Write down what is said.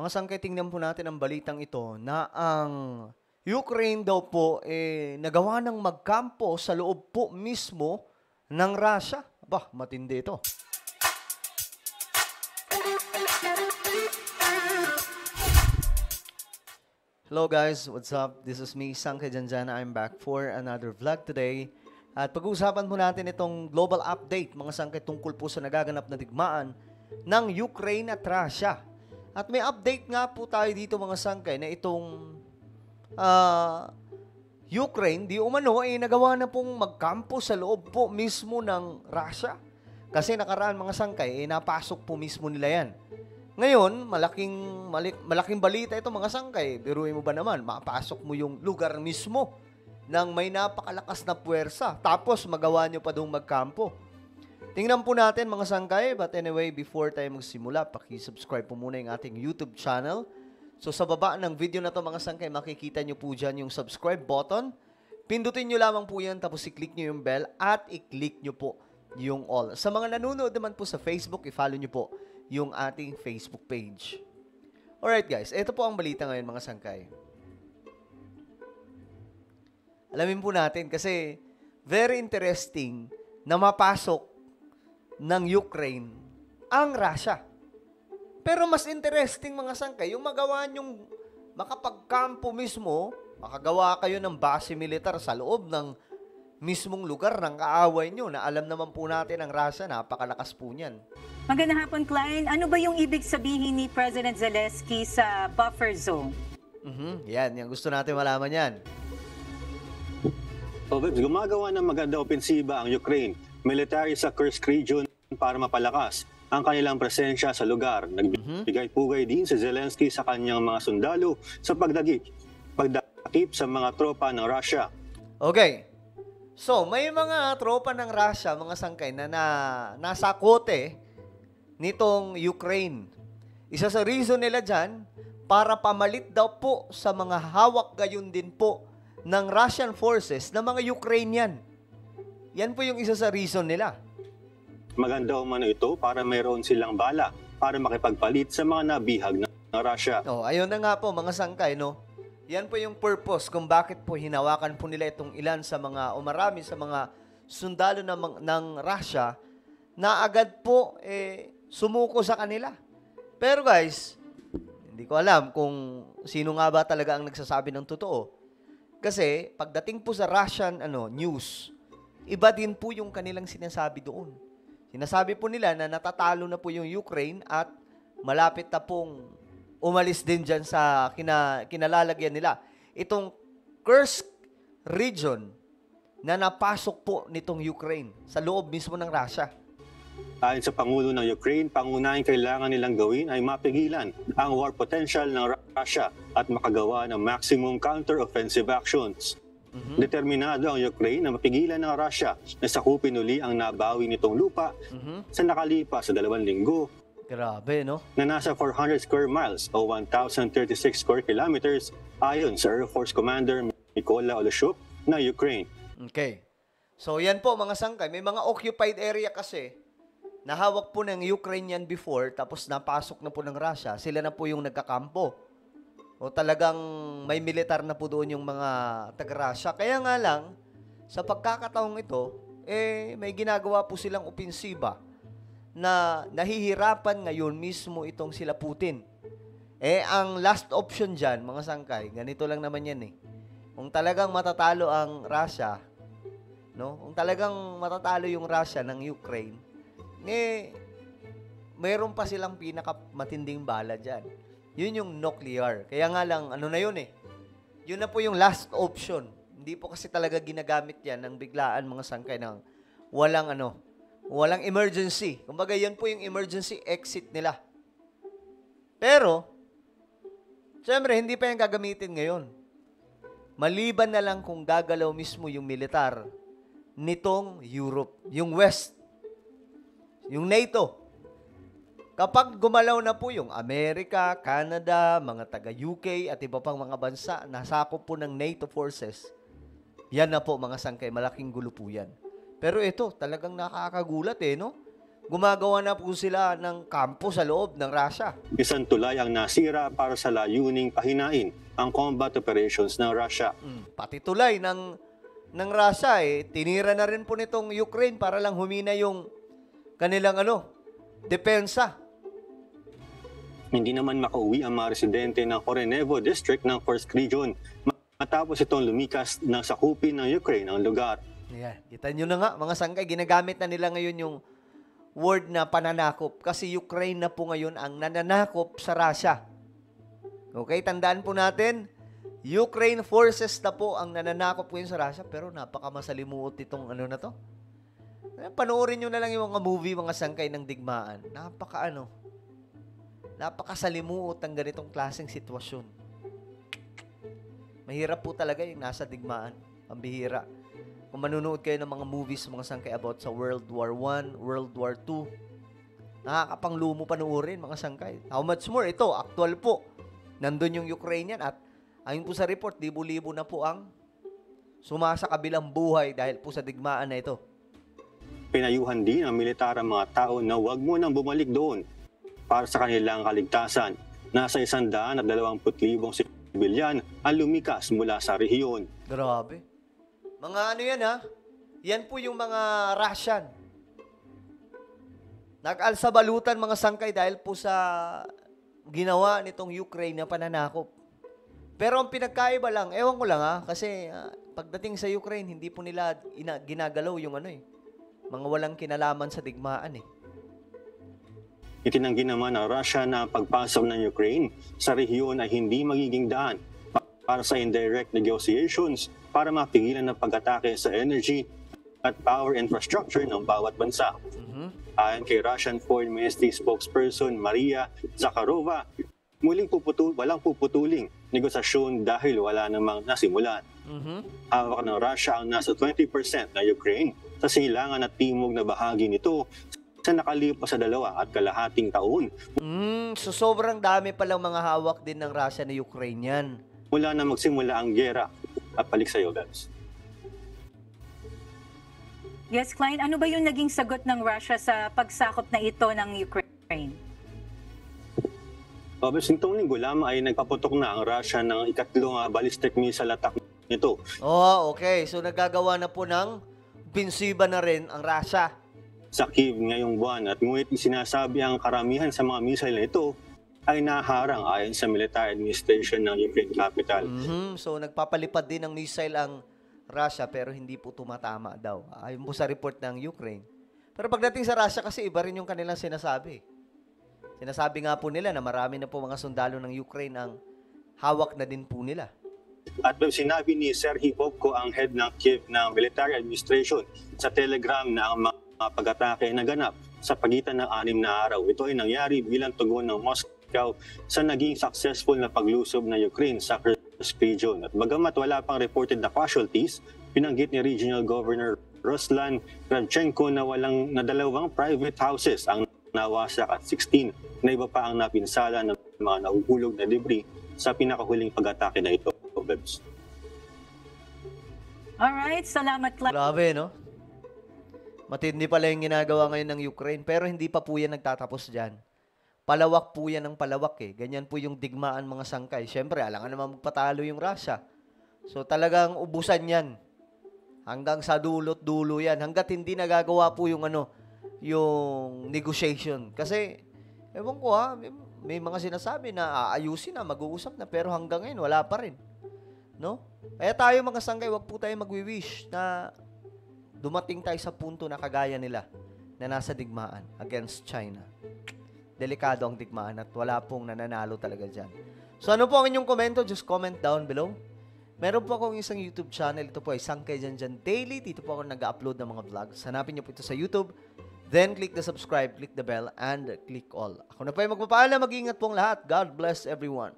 Mga sangkay, tingnan po natin ang balitang ito na ang Ukraine daw po nagawa ng magkampo sa loob po mismo ng Russia. Bah, matindi ito. Hello guys, what's up? This is me, Sangkay Janjana. I'm back for another vlog today. At pag-uusapan po natin itong global update, mga sangkay, tungkol po sa nagaganap na digmaan ng Ukraine at Russia. At may update nga po tayo dito, mga sangkay, na itong Ukraine, di umano, nagawa na pong magkampo sa loob po mismo ng Russia. Kasi nakaraan, mga sangkay, napasok po mismo nila yan. Ngayon, malaking balita ito, mga sangkay. Biruin mo ba naman, mapasok mo yung lugar mismo ng may napakalakas na puwersa. Tapos magawa nyo pa doon magkampo. Tingnan po natin, mga sangkay. But anyway, before tayo magsimula, paki-subscribe po muna yung ating YouTube channel. So sa baba ng video na to, mga sangkay, makikita nyo po dyan yung subscribe button. Pindutin nyo lamang po yan, tapos i-click nyo yung bell at i-click nyo po yung all. Sa mga nanonood naman po sa Facebook, i-follow nyo po yung ating Facebook page. Alright guys, ito po ang balita ngayon, mga sangkay. Alamin po natin kasi very interesting na mapasok ng Ukraine ang Russia. Pero mas interesting, mga sangkay, yung magawa nyong makapagkampo mismo, makagawa kayo ng base militar sa loob ng mismong lugar ng kaaway nyo na alam naman po natin ang Russia, napakalakas po niyan. Magandang hapon, Klein. Ano ba yung ibig sabihin ni President Zelensky sa buffer zone? Yan gusto natin malaman yan. Gumagawa ng maganda opensiba ang Ukraine military sa Kursk region para mapalakas ang kanilang presensya sa lugar. Nagbigay-pugay din si Zelensky sa kanyang mga sundalo sa pagdakip sa mga tropa ng Russia. Okay. So, may mga tropa ng Russia, mga sangkay, na nasa kote nitong Ukraine. Isa sa reason nila dyan, para pamalit daw po sa mga hawak gayon din po ng Russian forces na mga Ukrainian. Yan po yung isa sa reason nila. Maganda umano ito para mayroon silang bala para makipagpalit sa mga nabihag ng Russia. Ayun na nga po, mga sangkay, no? Yan po yung purpose kung bakit po hinawakan po nila itong ilan sa mga, o marami sa mga sundalo ng Russia na agad po sumuko sa kanila. Pero guys, hindi ko alam kung sino nga ba talaga ang nagsasabi ng totoo. Kasi pagdating po sa Russian news, iba din po yung kanilang sinasabi doon. Sinasabi po nila na natatalo na po yung Ukraine at malapit na pong umalis din dyan sa kinalalagyan nila. Itong Kursk region na napasok po nitong Ukraine sa loob mismo ng Russia. Ayon sa Pangulo ng Ukraine, pangunahing kailangan nilang gawin ay mapigilan ang war potential ng Russia at makagawa ng maximum counter-offensive actions. Determinado ang Ukraine na mapigilan ng Russia na sakupin uli ang nabawi nitong lupa sa nakalipas sa 2 linggo. Grabe, no? Na nasa 400 square miles o 1,036 square kilometers ayon sa Air Force Commander Mykola Oleshuk na Ukraine. Okay. So yan po, mga sangkay, may mga occupied area kasi nahawak po ng Ukrainian before tapos napasok na po ng Russia. Sila na po yung nagkakampo. O talagang may militar na po doon yung mga taga-Russia. Kaya nga lang, sa pagkakataong ito, may ginagawa po silang opensiba na nahihirapan ngayon mismo itong sila Putin. Ang last option dyan, mga sangkay, ganito lang naman yan Kung talagang matatalo ang Russia, no? Kung talagang matatalo yung Russia ng Ukraine, mayroon pa silang pinakamatinding bala dyan. Yun yung nuclear. Kaya nga lang, na yun Yun na po yung last option. Hindi po kasi talaga ginagamit yan ng biglaan, mga sangkay, ng walang emergency. Kumbaga, yan po yung emergency exit nila. Pero, syempre, hindi pa yan gagamitin ngayon. Maliban na lang kung gagalaw mismo yung militar nitong Europe, yung West, yung NATO. Kapag gumalaw na po yung Amerika, Canada, mga taga-UK at iba pang mga bansa na sakop po ng NATO forces, yan na po, mga sangkay, malaking gulo po yan. Pero ito, talagang nakakagulat no? gumagawa na po sila ng kampo sa loob ng Russia. Isang tulay ang nasira para sa layuning pahinain ang combat operations ng Russia. Pati tulay ng Russia tinira na rin po nitong Ukraine para lang humina yung kanilang depensa. Hindi naman makauwi ang mga residente ng Korenevo District ng Kursk Region matapos itong lumikas na sakupin ng Ukraine ang lugar. Ayan, kita nyo na nga, mga sangkay, ginagamit na nila ngayon yung word na pananakop kasi Ukraine na po ngayon ang nananakop sa Russia. Okay, tandaan po natin, Ukraine forces na po ang nananakop ngayon sa Russia pero napakamasalimuot itong na to. Panoorin nyo na lang yung mga movie, mga sangkay ng digmaan. Napakasalimuot ang ganitong klaseng sitwasyon. Mahirap po talaga yung nasa digmaan. Ang bihira. Kung manunood kayo ng mga movies, mga sangkay about sa World War I, World War II, nakakapanglumo panoorin, mga sangkay. How much more? Ito, actual po. Nandun yung Ukrainian at ayon po sa report, libo-libo na po ang sumasakabilang buhay dahil po sa digmaan na ito. Pinayuhan din ang militar ang mga tao na huwag mo nang bumalik doon para sa kanilang kaligtasan. Nasa 120,000 sibilyan ang lumikas mula sa rehiyon. Grabe. Mga yan yan po yung mga Russian. Nag-alsabalutan mga sangkay dahil po sa ginawa nitong Ukraine na pananakop. Pero ang pinagkaiba lang, ewan ko lang kasi pagdating sa Ukraine, hindi po nila ginagalaw yung mga walang kinalaman sa digmaan Itinanggi naman ng Russia na ang pagpasok ng Ukraine sa rehiyon ay hindi magiging daan para sa indirect negotiations para mapigilan ang pag-atake sa energy at power infrastructure ng bawat bansa. Ayon kay Russian Foreign Ministry spokesperson Maria Zakharova, walang puputuling negosasyon dahil wala namang nasimulan. Hawak ng Russia ang nasa 20% na Ukraine sa silangan at timog na bahagi nito sa nakalipas sa 2.5 taon. So sobrang dami palang mga hawak din ng Russia na Ukrainian. Mula na magsimula ang giyera. At balik sa iyo, guys. Yes, Klein, ano ba yung naging sagot ng Russia sa pagsakop na ito ng Ukraine? Nitong linggo lamang ay nagpaputok na ang Russia ng ikatlong ballistic missile attack nito. Okay. So nagagawa na po ng binsiba na rin ang Russia Sa Kyiv ngayong buwan at ngunit sinasabi ang karamihan sa mga missile na ito ay naharang ayon sa military administration ng Ukraine capital. So nagpapalipad din ng missile ang Russia pero hindi po tumatama daw. Ayon po sa report ng Ukraine. Pero pagdating sa Russia kasi iba rin yung kanilang sinasabi. Sinasabi nga po nila na marami na po mga sundalo ng Ukraine ang hawak na din po nila. At sinabi ni Serhiy Popko, ang head ng Kyiv ng military administration, sa Telegram na ang mga pag-atake na ganap sa pagitan ng 6 na araw. Ito ay nangyari bilang tugon ng Moscow sa naging successful na paglusob ng Ukraine sa Kursk region. At bagamat wala pang reported na casualties, pinanggit ni Regional Governor Ruslan Kravchenko na dalawang private houses ang nawasak at 16 na iba pa ang napinsala ng mga nahuhulog na debris sa pinakahuling pag-atake na ito. Alright, salamat, Klein. Grabe, no? Matindi pala yung ginagawa ngayon ng Ukraine pero hindi pa po yan nagtatapos dyan. Palawak po yan ng palawak Ganyan po yung digmaan mga sangkay. Siyempre, alangan naman magpatalo yung Russia. So talagang ubusan yan. Hanggang sa dulot-dulo yan. Hanggat hindi nagagawa po yung yung negotiation. Kasi, ewan ko may mga sinasabi na aayusin na, mag-uusap na, pero hanggang ngayon, wala pa rin. No? Kaya tayo mga sangkay, wag po tayo magwi-wish na dumating tayo sa punto na kagaya nila na nasa digmaan against China. Delikado ang digmaan at wala pong nananalo talaga dyan. So ano po ang inyong komento? Just comment down below. Meron po akong isang YouTube channel. Ito po ay Sangkay Dyan Daily. Dito po ako nag-upload ng mga vlogs. Hanapin niyo po ito sa YouTube. Then click the subscribe, click the bell, and click all. Ako na po ay magpapaalam. Mag-ingat po ang lahat. God bless everyone.